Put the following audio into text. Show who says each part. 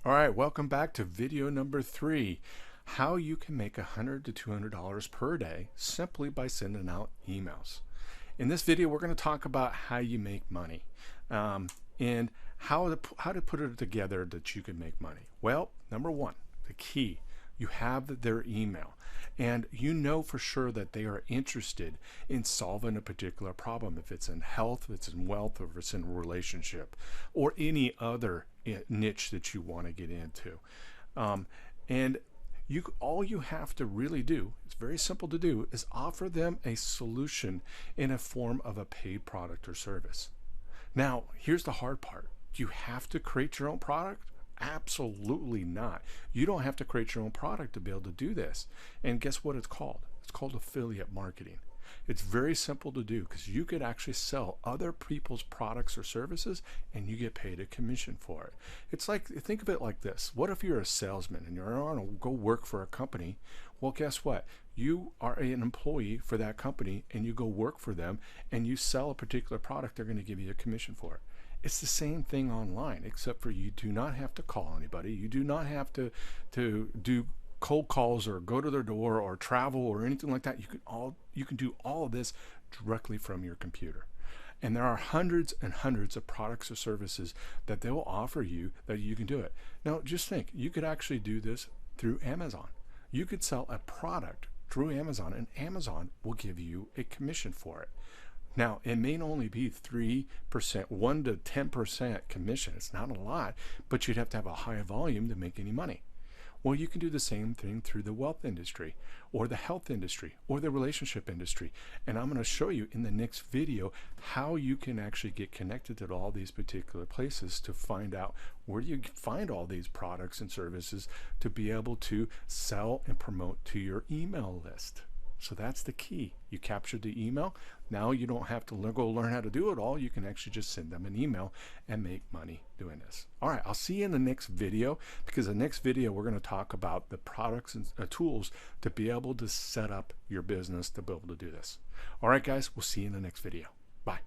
Speaker 1: All right, welcome back to video number 3, how you can make $100 to $200 per day simply by sending out emails. In this video, we're going to talk about how you make money and how to put it together that you can make money. Well, number one, the key, you have their email and you know for sure that they are interested in solving a particular problem, if it's in health, if it's in wealth, or if it's in a relationship or any other niche that you want to get into. And all you have to really do, it's very simple to do, is offer them a solution in a form of a paid product or service. Now, here's the hard part. Do you have to create your own product? Absolutely not. You don't have to create your own product to be able to do this. And guess what it's called? It's called affiliate marketing. It's very simple to do because you could actually sell other people's products or services and you get paid a commission for it. It's like, think of it like this. What if you're a salesman and you're on to go work for a company? Well, guess what? You are an employee for that company and you go work for them and you sell a particular product, they're going to give you a commission for it. It's the same thing online, except for you do not have to call anybody. You do not have to do cold calls or go to their door or travel or anything like that. You can do all of this directly from your computer. And there are hundreds and hundreds of products or services that they will offer you that you can do it. Now, just think, you could actually do this through Amazon. You could sell a product through Amazon and Amazon will give you a commission for it. Now, it may only be 3%, 1 to 10% commission. It's not a lot, but you'd have to have a high volume to make any money. Well, you can do the same thing through the wealth industry or the health industry or the relationship industry. And I'm going to show you in the next video how you can actually get connected to all these particular places to find out where you find all these products and services to be able to sell and promote to your email list. So that's the key. You captured the email. Now you don't have to go learn how to do it all. You can actually just send them an email and make money doing this. All right, I'll see you in the next video, because the next video we're going to talk about the products and tools to be able to set up your business to be able to do this. All right, guys, we'll see you in the next video. Bye.